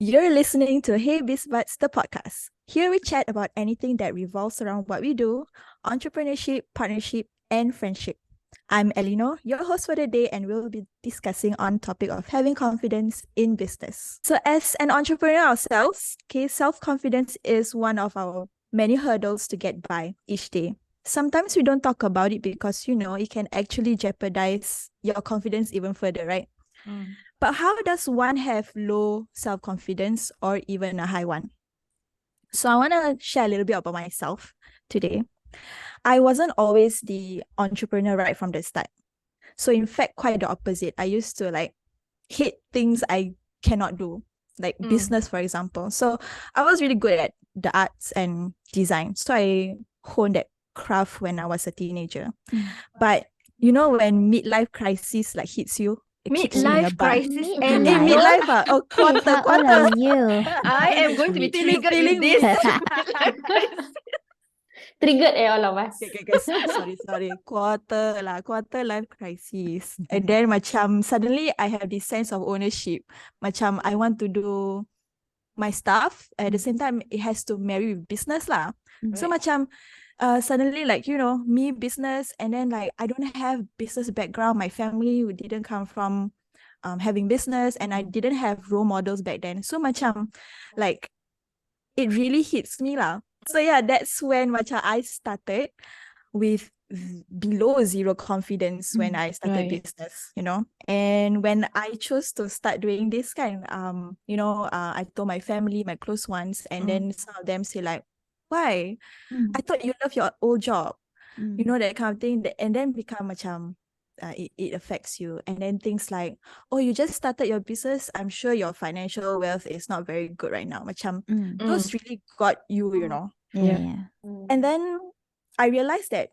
You're listening to Hey Biz Buds, the podcast. Here we chat about anything that revolves around what we do, entrepreneurship, partnership, and friendship. I'm Elinor, your host for the day, and we'll be discussing on topic of having confidence in business. So as an entrepreneur ourselves, self-confidence is one of our many hurdles to get by each day. Sometimes we don't talk about it because, it can actually jeopardize your confidence even further, right? But how does one have low self-confidence or even a high one? So I want to share a little bit about myself today. I wasn't always the entrepreneur right from the start. So in fact, quite the opposite. I used to hate things I cannot do, like business, for example. So I was really good at the arts and design. So I honed that craft when I was a teenager. But when midlife crisis hits you, it kicks you in the Midlife butt. crisis Hey, and midlife, How quarter. old are you? I am going to be Feeling- triggered feeling with this. midlife crisis. Triggered all of us. Okay, guys. Sorry. Quarter life crisis. And then macam suddenly I have this sense of ownership. Macam I want to do my stuff. At the same time, it has to marry with business lah. So macam suddenly me business, and then I don't have business background. My family didn't come from having business, and I didn't have role models back then. So macam it really hits me lah. So yeah, that's when macam I started with below zero confidence when I started business, and when I chose to start doing this I told my family, my close ones, and then some of them say why? I thought you love your old job, that kind of thing, and then become macam it affects you. And then things like, oh, you just started your business, I'm sure your financial wealth is not very good right now. Macam those really got you, Yeah. And then I realized that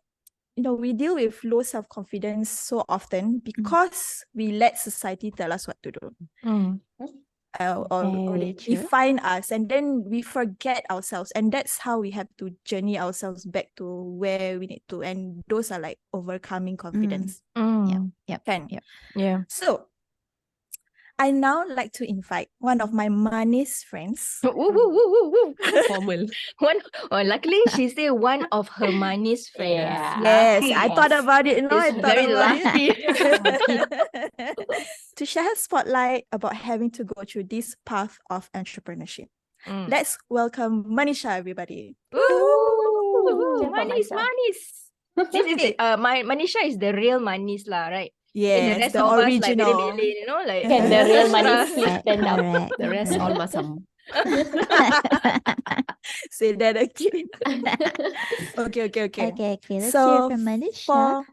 we deal with low self-confidence so often because we let society tell us what to do, or they define us, and then we forget ourselves, and that's how we have to journey ourselves back to where we need to, and those are like overcoming confidence. So I now like to invite one of my manis friends. Formal. Luckily she say one of her manis friends. Yes, I thought about it. It's very lucky. To share her spotlight about having to go through this path of entrepreneurship. Let's welcome Manisha, everybody. Manis. This is my Manisha is the real manis lah, right? Yes, the rest the of original. us like Can the real money extra. stand up? The rest all masam. Say that again. Okay. Okay. Let's So, hear from Manisha.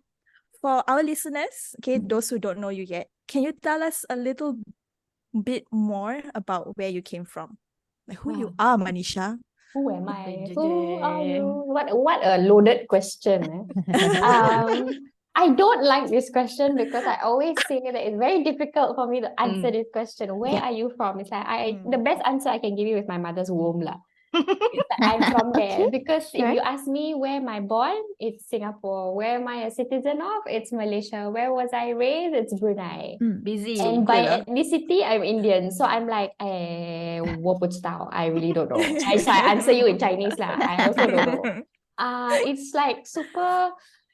For our listeners, those who don't know you yet, can you tell us a little bit more about where you came from? Like who you are, Manisha? Who am I? Who are you? What a loaded question. I don't like this question because I always say that it's very difficult for me to answer this question. Where are you from? It's like the best answer I can give you is my mother's womb lah. It's like I'm from there. Because if you ask me where am I born, it's Singapore. Where am I a citizen of? It's Malaysia. Where was I raised? It's Brunei. Busy. And by ethnicity, I'm Indian. So I'm like, 我不知道. I really don't know. I answer you in Chinese lah. I also don't know. It's like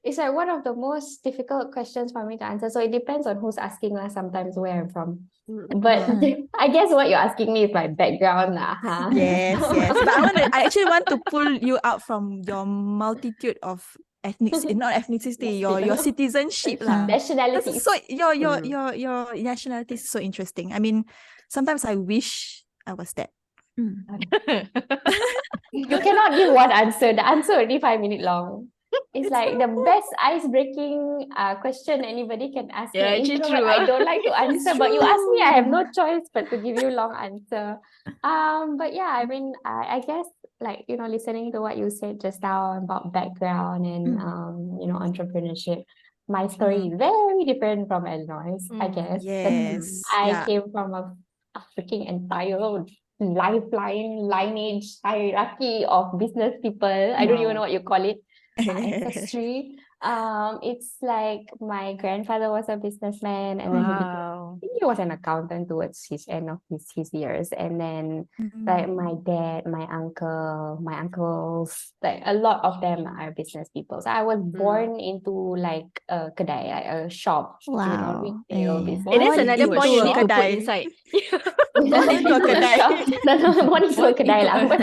it's like one of the most difficult questions for me to answer. So it depends on who's asking lah sometimes where I'm from. But I guess what you're asking me is my background lah. Huh? Yes. But I actually want to pull you out from your multitude of not ethnicity, your citizenship lah. Nationality. So your nationality is so interesting. I mean, sometimes I wish I was that. You cannot give one answer. The answer already 5 minutes long. It's like the best ice-breaking question anybody can ask me. Actually true. I don't like to answer, but you ask me, I have no choice but to give you long answer. But yeah, I mean, I guess listening to what you said just now about background and entrepreneurship, my story is very different from Eleanor's, I guess. Yes. I came from a freaking entire lineage hierarchy of business people. I don't even know what you call it. Ancestry. It's like my grandfather was a businessman, and then he became think he was an accountant towards his end of his years. And then like my dad, my uncles, like a lot of them are business people. So I was born into like a kedai, like a shop, Wow. retail Yeah. business. It is Born another into point you a need to put kedai. inside. Born into a kedai. Born into a kedai lah. Not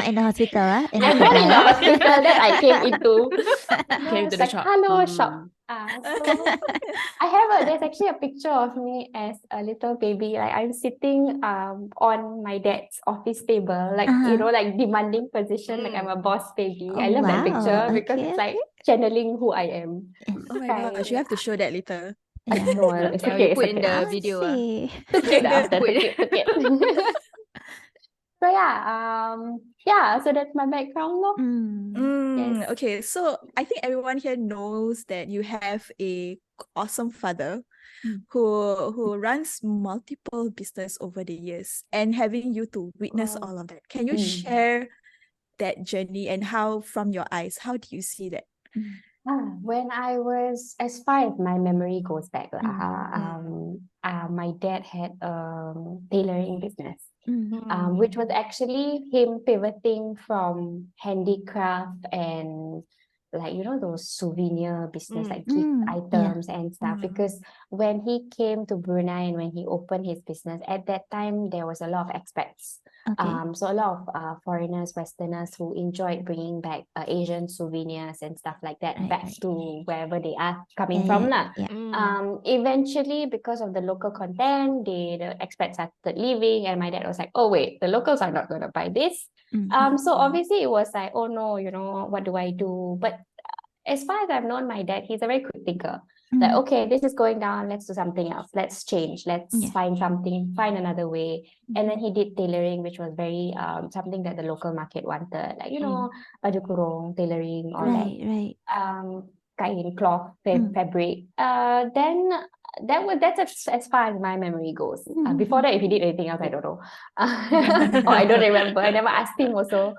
in the hospital, in the I'm born in the kedai. hospital that I came into. Came to It's the like, shop. hello shop. So there's actually a picture of me as a little baby. Like I'm sitting on my dad's office table, like like demanding position, like I'm a boss baby. I love that picture because it's like channeling who I am. Oh my gosh, you have to show that later. Yeah. No, it's Yeah, okay. you It's put in okay. the I video. see. Took it after. Put Took it. So so that's my background, lor. Yes. Okay, so I think everyone here knows that you have a awesome father who runs multiple business over the years, and having you to witness all of that. Can you share that journey and how, from your eyes, how do you see that? When I was, as far as my memory goes back, my dad had tailoring business. Which was actually him pivoting from handicraft and like those souvenir business like gift items and stuff, because when he came to Brunei and when he opened his business at that time there was a lot of expats. So a lot of foreigners, Westerners who enjoyed bringing back Asian souvenirs and stuff like that back to wherever they are coming from lah. Eventually, because of the local content, the expats started leaving, and my dad was like, "Oh wait, the locals are not gonna buy this." So obviously it was like, "Oh no, what do I do?" But as far as I've known my dad, he's a very quick thinker. Like, okay, this is going down, let's do something else. Let's change. Let's find another way. And then he did tailoring, which was very something that the local market wanted. Like, baju kurung, tailoring, all Right. kain, cloth, fabric. Then that's as far as my memory goes. Before that, if he did anything else, I don't know. Or I don't remember. I never asked him also.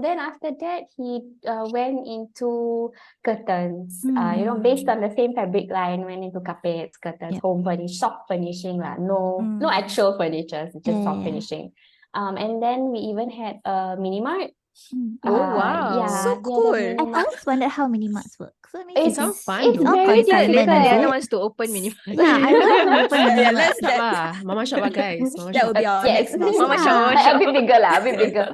Then after that, he went into curtains. Based on the same fabric line, went into carpets, curtains, home furnish, soft furnishing lah. No actual furniture, it's just soft finishing. And then we even had a mini mart. Oh wow. So cool. I always wondered how mini marts work. So I mean, It sounds fun It's though. all very consignment, Later, is Liana it? wants to open mini. Yeah, I really want to open a mini Yeah, mart. let's Shop lah. Mama shop lah guys. Mama that shop. will be our next milestone. Mama shop, mama Like shop. a bit bigger lah, a bit bigger.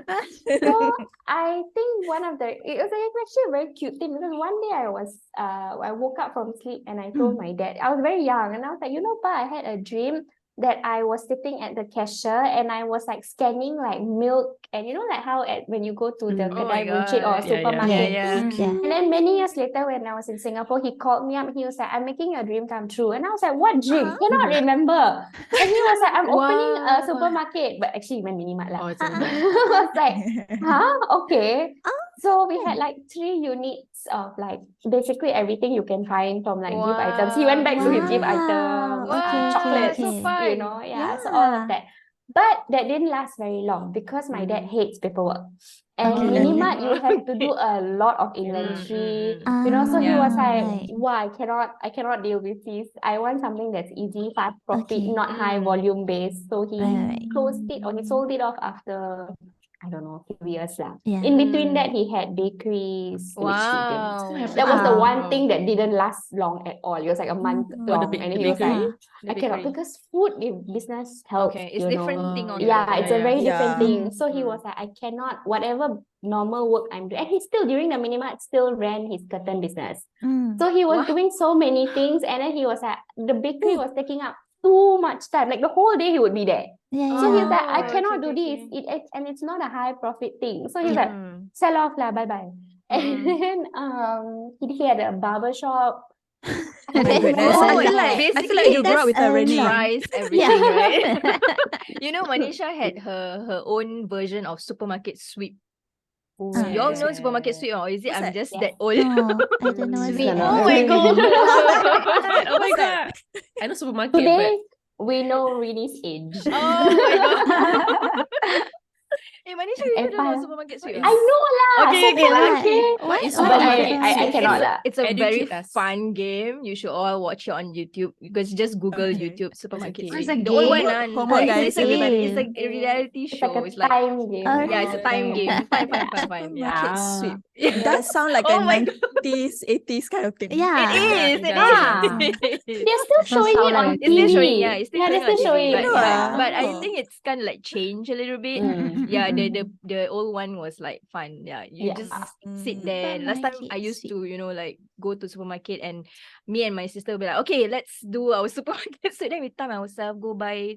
So I think it was actually a very cute thing, because one day I woke up from sleep and I told my dad, I was very young, and I was like, Pa, I had a dream that I was sitting at the cashier and I was like scanning like milk, and like how when you go to the Oh my kedai buncit or God. supermarket. Yeah. And then many years later, when I was in Singapore, he called me up and he was like, "I'm making your dream come true." And I was like, "What dream? Cannot remember." And he was like, "I'm opening a supermarket." But actually, he meant mini mart lah. Oh, it's I was like, "Huh? Okay." So we had like 3 units of like basically everything you can find from like gift items. He went back to his gift items, chocolates, so fun. so all of that. But that didn't last very long because my dad hates paperwork. And mini mart, you have to do a lot of inventory. So he was like, "Wow, I cannot deal with this. I want something that's easy, fast profit, not high volume based." So he closed it, or he sold it off after, I don't know, a few years lah. Yeah. In between that, he had bakeries, which he did. Wow. That was the one thing that didn't last long at all. It was like a month long, and he was like, "I cannot," because food business helps. Okay, it's different thing altogether. Yeah, it's a very different Yeah. thing. So he was like, "I cannot, whatever normal work I'm doing." And he still, during the mini mart, still ran his curtain business. So he was doing so many things, and then he was like, the bakery was taking up too much time. Like the whole day he would be there. So he's like, "I cannot do this. And it's not a high profit thing." So he's like, "Sell off lah, bye-bye." And then he had a barber shop. Oh my goodness. Oh, I feel like you grew up with a Renee. Tries everything, right? Manisha had her own version of supermarket sweep. You all know supermarket sweep, or is it I'm just that old? No, I don't know. Sweep. What Oh my god. Oh my god. I know supermarket, Today, but we know Renee's age. Oh my god. Manisha, you don't know Empire. supermarket supermarket sweep? I know lah. Okay, okay lah. What? It's What But is I that? cannot lah. It's a very Educate us. fun game. You should all watch it on YouTube because just Google Okay. YouTube supermarket okay. sweep. It's a The old one, game? Homework, guys, everybody. It's a everybody. reality It's show. like a It's like time game. Oh, yeah, it's a time game. Fun. Supermarket Yeah. sweep. Yeah. It does sound like Oh a my 90s, 80s kind of thing. Yeah. It it is. They're still showing it on It's still TV. showing, yeah. It's still they're showing still on TV. showing But, it. No, Yeah. but I Oh. think it's kind of like changed a little bit. Yeah, the old one was like fun. Yeah, you Yeah. just sit there. Last time I used to, like go to supermarket and me and my sister would be like, okay, let's do our supermarket. So then we time ourselves, go buy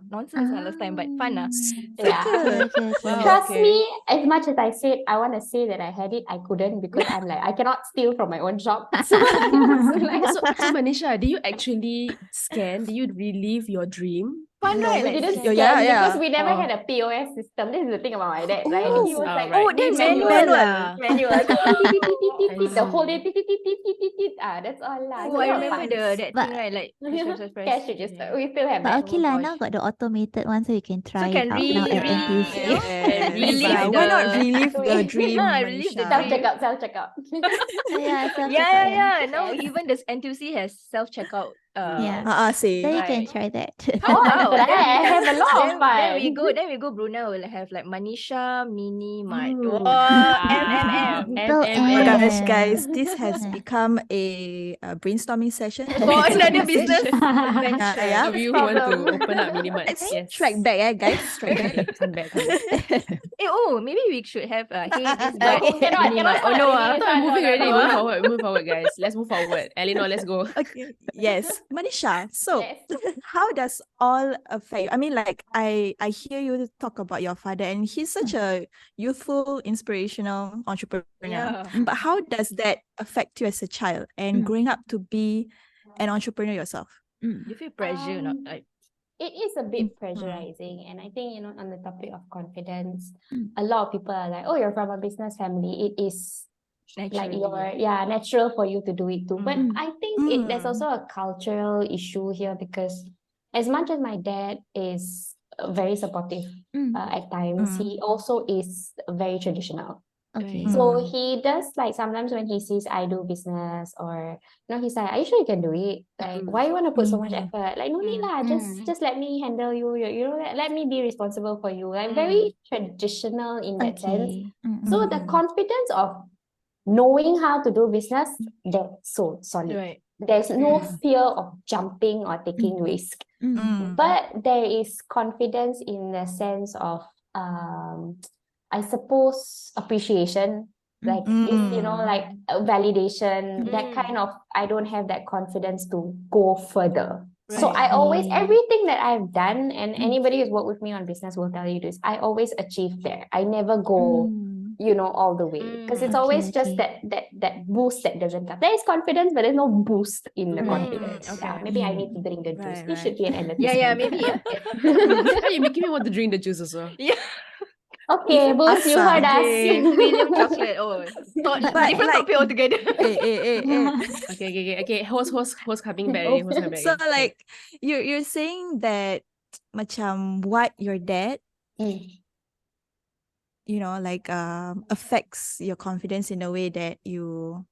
nonsense last time, but fun lah. Yeah. Okay. Wow. Trust okay. me, as much as I said I want to say that I had it, I couldn't because I'm like I cannot steal from my own shop. So, So Manisha, do you actually scan? Do you relive your dream? Fun, no, right? we Like, didn't scan. scan Yeah. because we never Oh. had a POS system. This is the thing about my dad, right? He was like, right. then It's manual manual. lah. manual. The whole see. day, that's all lah. Oh, So I not remember fun. that But- thing, right? Like press. Cash register. We still have But that. okay Oh lah, gosh. now got the automated one, so you can try can it out now at really, NTUC. you know, Yes. relive Yeah, why not the- relive the Wait. dream, Relive the Manisha? Self checkout. Yeah, self-checkout, Yeah. Now Yes. even this NTUC has self-checkout. Yeah. Say. So you can Right. try that. Oh, Wow. but I have a lot of fun. Then we go Brunei will have like Manisha Mini Mart. Ooh. Wow, Ah. MMM. Triple Oh guys, M. this has become a brainstorming session. For another business Yeah, venture. yeah. If you want to problem. open up Minimart, Let's yes. strike back, guys. Strike back. Come back. Maybe we should have Hey Biz No, Buds cannot Mini Mart. start Oh no, already. I thought we're No, moving no, already. no. Move forward, guys. Let's move forward. Eleanor, let's go. Okay. Yes, Manisha. So, Yes. how does all affect you? I mean, like I hear you talk about your father, and he's such a youthful, inspirational entrepreneur. Yeah. But how does that affect you as a child and growing up to be an entrepreneur yourself? You feel pressure, not Um, like It is a bit pressurizing, and I think on the topic of confidence, a lot of people are like, "Oh, you're from a business family. It is like naturally. natural for you to do it too." But I think there's Mm. also a cultural issue here because as much as my dad is very supportive at times, he also is very traditional. Okay. So he does like sometimes when he sees I do business or he's like, "Are you sure you can do it? Like, why you want to put so much effort? Like, no need lah. Just let me handle you. Let me be responsible for you." Like very traditional in that sense. Okay. So the confidence of knowing how to do business, that's so solid. Right. There's no fear of jumping or taking risk. But there is confidence in the sense of I suppose appreciation, like if like validation, that kind of I don't have that confidence to go further. So Right. I always everything that I've done, and anybody who's worked with me on business will tell you this, I always achieve there. I never go all the way because it's always just that boost that doesn't come. There is confidence, but there's no boost in the confidence. okay. Yeah, maybe I need to drink the juice. Right, It should be an advertisement. Yeah, maybe. You're making me want to drink the juice also. Yeah. Okay, Boost, you heard us. Okay, William chocolate. Oh, But different like- topic altogether. Eh. Okay. Host coming back. Host coming back. So like you're saying that macam what your dad affects your confidence in a way that you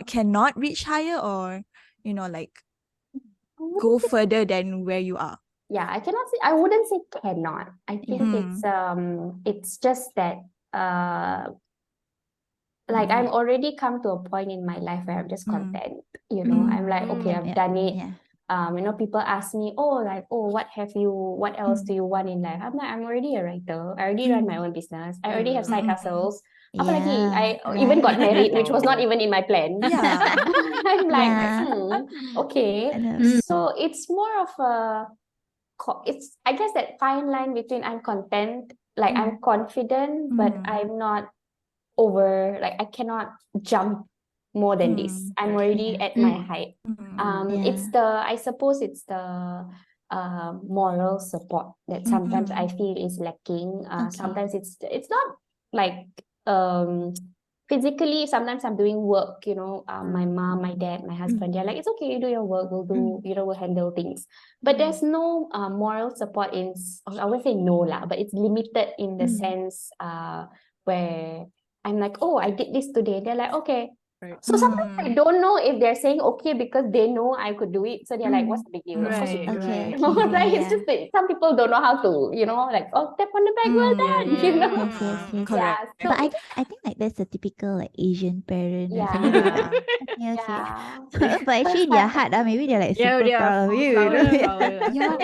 cannot reach higher or like go further than where you are. Yeah, I wouldn't say cannot. I think it's just that like I'm already come to a point in my life where I'm just content. I'm like, okay, I've done it. Yeah. People ask me, what else do you want in life? I'm like, I'm already a writer. I already run my own business. I already have side hustles. Apalagi, I even got married, which was not even in my plan. Yeah. I'm like, Yeah. okay. I know. So it's more of I guess that fine line between I'm content, like I'm confident, but I'm not like I cannot jump more than this. I'm already at my height. I suppose it's the moral support that sometimes I feel is lacking. Sometimes it's not like physically, sometimes I'm doing work, my mom, my dad, my husband, they're like, it's okay, you do your work, we'll do, we'll handle things. But there's no moral support I won't say no lah, but it's limited in the sense where I'm like, oh, I did this today. They're like, okay. Right. So sometimes I don't know if they're saying okay because they know I could do it. So they're like, what's the big deal? Of course you Right, can do Okay, it. okay, Right? yeah, It's just that some people don't know how to, like, oh, tap on the back, well done, Yes. Correct. Yeah. But I think like that's a typical like Asian parent. Yeah. Suddenly they're like, okay. Yeah. But actually in their heart, maybe they're like Yeah, super they are proud of you. Yeah,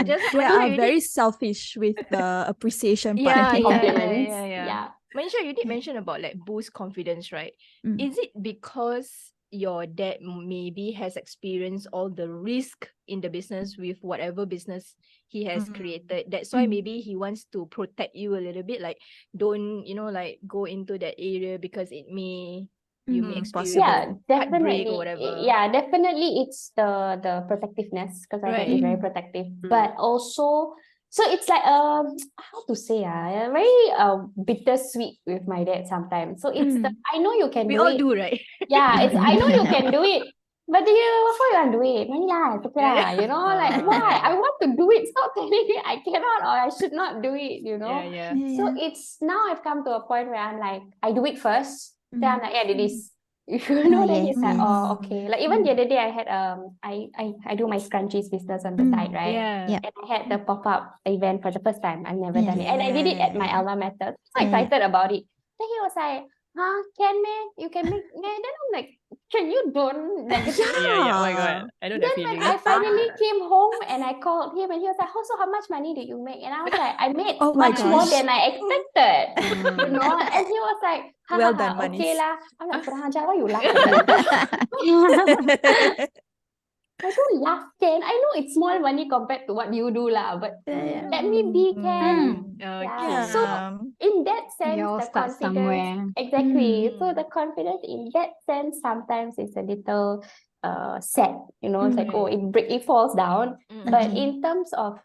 just they Manisha, are you did- very selfish with the appreciation part. yeah, Compliments. yeah. Manisha, you did mention about like boost confidence, right? Is it because your dad maybe has experienced all the risk in the business with whatever business he has created? That's why maybe he wants to protect you a little bit, like don't, like go into that area because it may you may experience Yeah, heartbreak definitely. or whatever. Yeah, definitely it's the protectiveness because my dad is very protective. But also, so it's like how to say very bittersweet with my dad sometimes. So it's I know you can We do all it. do, right? Yeah, it's I know you can do it. But do you what for you want to do it? Money lah, it's okay lah, like why? I want to do it. Stop telling me I cannot or I should not do it, Yeah. So it's now I've come to a point where I'm like, I do it first. Then I'm like, yeah, do this. Then he's like, oh, okay. Like even the other day I had I do my scrunchies business on the side, right? Yeah. And I had the pop-up event for the first time. I've never done it. And I did it at my alma mater. So excited about it. Then he was like, can me? You can make then I'm like, can you don't negative? Yeah. Oh my god, I know that Then when feeling. I finally came home and I called him and he was like, oh, so how much money did you make? And I was like, I made Oh my much more gosh. than I expected. And he was like, ha, Well ha, done, ha, okay Manis. lah. I'm like, kurang ajar, why you laughing? I don't laugh, Ken. I know it's small money compared to what you do lah, but let me be, Ken. Okay. So in that sense, You all the start confidence somewhere. exactly. So the confidence in that sense sometimes is a little sad. It's like it falls down. But in terms of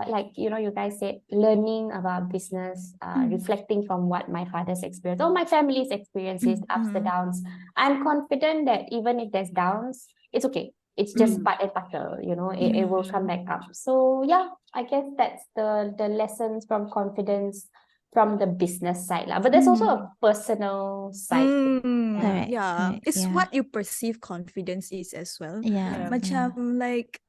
like you guys said, learning about business, reflecting from what my father's experience or my family's experiences, ups and downs, I'm confident that even if there's downs, it's okay. It's just part and parcel, it will come back up. So yeah, I guess that's the lessons from confidence from the business side lah. But there's also a personal side. Correct, Yeah, correct, it's yeah. what you perceive confidence is as well. Yeah. Macam like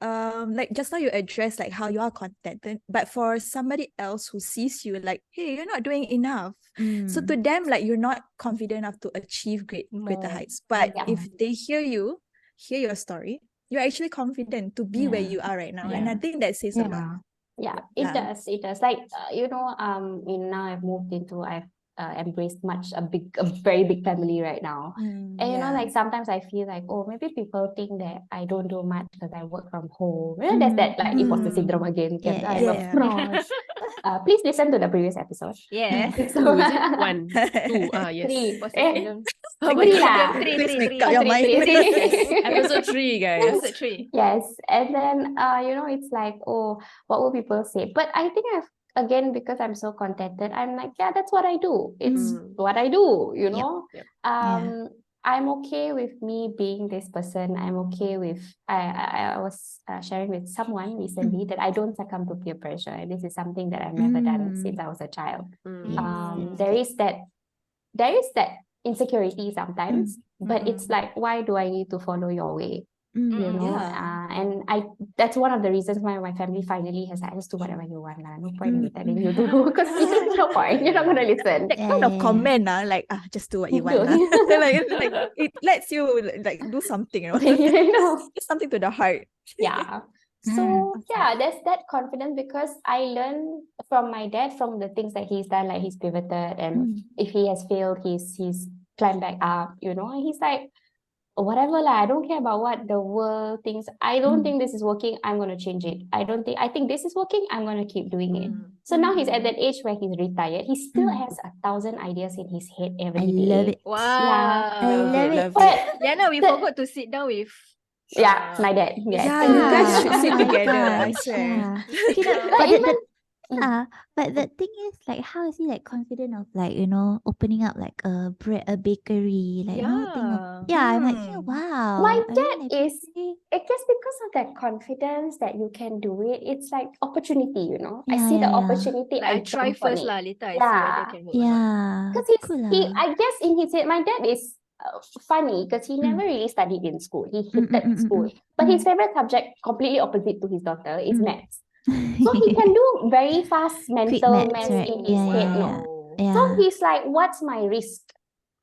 just now you address like how you are contented, but for somebody else who sees you like, hey, you're not doing enough. So to them, like you're not confident enough to achieve greater heights. But if they hear your story, you're actually confident to be where you are right now. And I think that says a lot. Yeah, it does. It does. Like now I've moved into I've embraced a very big family right now. And like sometimes I feel like, oh, maybe people think that I don't do much because I work from home. There's that like imposter syndrome again. I'm a fraud. Please listen to the previous episode. Yeah. So, Two, is it? 1, 2, yes. Three. Oh my Three God. lah. Please Three. make up your mind. Episode 3, guys. Episode 3. Yes. And then it's like, oh, what will people say? But I think again, because I'm so contented, I'm like, yeah, that's what I do. It's what I do, Yep. I'm okay with me being this person. I'm okay with I was sharing with someone recently that I don't succumb to peer pressure. And this is something that I've never done since I was a child. There is that insecurity sometimes, but it's like, why do I need to follow your way? And that's one of the reasons why my family finally has like, just do whatever you want lah. No point in me telling you to do because there's no point. You're not gonna listen. That kind of comment, like just do what you want. like it lets you like do something, It's something to the heart. Yeah. So there's that confidence because I learned from my dad from the things that he's done, like he's pivoted and if he has failed, he's climbed back up, and he's like, whatever lah, I don't care about what the world thinks. I don't think this is working, I'm going to change it. I think this is working, I'm going to keep doing it. So now he's at that age where he's retired. He still has 1,000 ideas in his head every day. I love it. Wow. I love it. But Yeah, no, we forgot to sit down with my dad. Yes. Yeah, you guys should sit Oh my together, I gosh, swear. yeah. But even But the thing is, like, how is he like confident of like, opening up like a bakery, like, thing of, I'm like, yeah, wow. My I dad mean, like, is, I guess because of that confidence that you can do it, it's like opportunity, I see the opportunity, Like, I try jump on first it. lah. Later I see whether it can work or not. yeah, Because cool he, lah. I guess in his head, my dad is funny because he never really studied in school. He hated school. But his favorite subject, completely opposite to his daughter, is maths. So he can do very fast mental maths right? in his head, So he's like, what's my risk?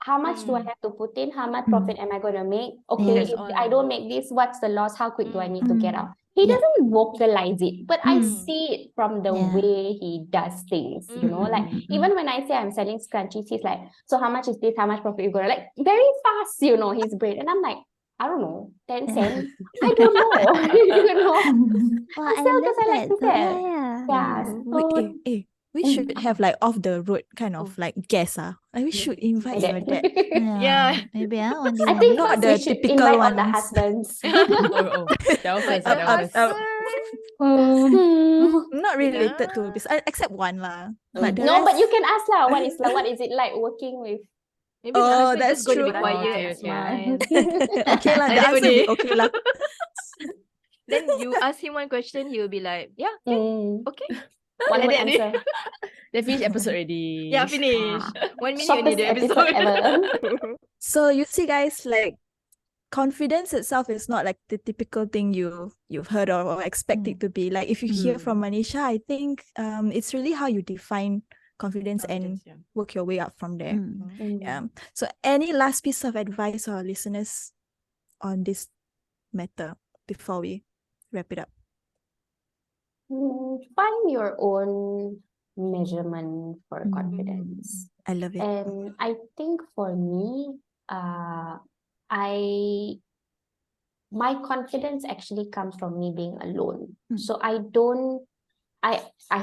How much do I have to put in? How much profit am I going to make? Okay, That's if all. I don't make this, what's the loss? How quick do I need to get out? He Yeah. doesn't vocalize it, but I see it from the Yeah. way he does things, like even when I say I'm selling scrunchies, he's like, so how much is this? How much profit you gonna, like, very fast, his brain. And I'm like, I don't know, 10 cents. I don't know. Well, I I sell love because I like to that. sell. Yeah. So, we should have like off the road kind of like guests. Like we should invite your dad. Yeah. Maybe one day. I think Not first the we should typical invite all the ones. husbands. That was first. Not related to business, except one lah. But the No, but rest- you can ask lah. What is it like working with? Maybe my husband that's just going to be true. quiet Okay, and okay. smile. okay lah, the Like that answer will be only. okay lah. Then you ask him one question, he will be like, yeah, okay. One Like word that only. answer. They finished episode already. Yeah, finish. 1 minute only Shortest the episode episode. ever. So you see, guys, like confidence itself is not like the typical thing you've heard or expect it to be. Like if you hear from Manisha, I think it's really how you define confidence and work your way up from there. Yeah. So any last piece of advice for our listeners on this matter before we wrap it up? Find your own measurement for confidence. I love it. And I think for me, my confidence actually comes from me being alone. So I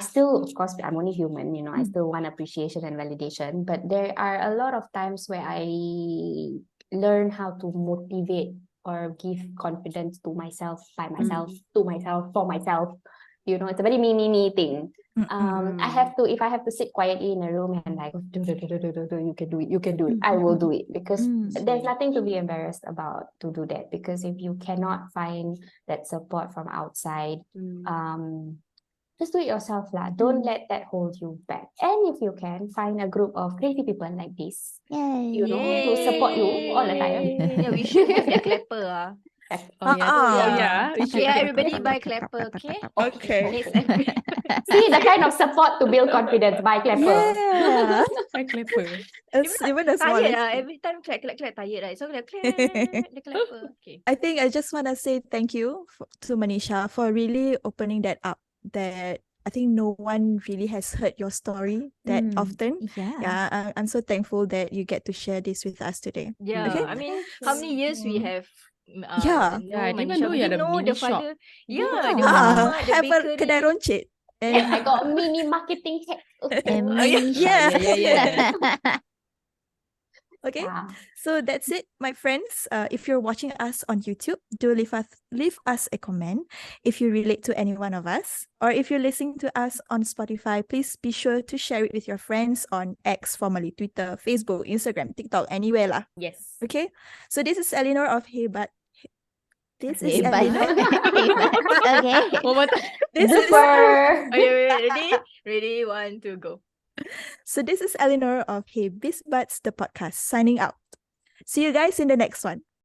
still, of course, I'm only human, I still want appreciation and validation, but there are a lot of times where I learn how to motivate or give confidence to myself, by myself, to myself, for myself. It's a very me thing. If I have to sit quietly in a room and like, you can do it, I will do it, because there's nothing to be embarrassed about to do that. Because if you cannot find that support from outside, just do it yourself lah. Don't let that hold you back. And if you can, find a group of crazy people like this, to support you all the time. Yeah, we should have a clapper. Yeah, everybody buy clapper, okay? Okay. Next episode. See the kind of support to build confidence by clapper. Yeah. Quite clever. It's even the Tired smallest. every time clap, tired, right? So clap, the clapper. Okay. I think I just want to say thank you to Manisha for really opening that up. That I think no one really has heard your story that often. Yeah, I'm so thankful that you get to share this with us today. Yeah, Okay. I mean, how many years we have? Yeah. I didn't even Manisha, know we you had a didn't know mini the shop. father. Yeah, the Ah, mama, the have a bakery. kedai roncit. And I got a mini marketing hack. yeah. Okay. Yeah. So that's it, my friends. If you're watching us on YouTube, do leave us a comment if you relate to any one of us, or if you're listening to us on Spotify, please be sure to share it with your friends on X, formerly Twitter, Facebook, Instagram, TikTok, anywhere lah. Yes. Okay. So this is Eleanor of Hey Bud. This is Hey Bud. Eleanor. Okay. One more time. This is Super. Okay, ready? Ready? 1, 2, go. So this is Eleanor of Hey Biz Buds, the podcast, signing out. See you guys in the next one.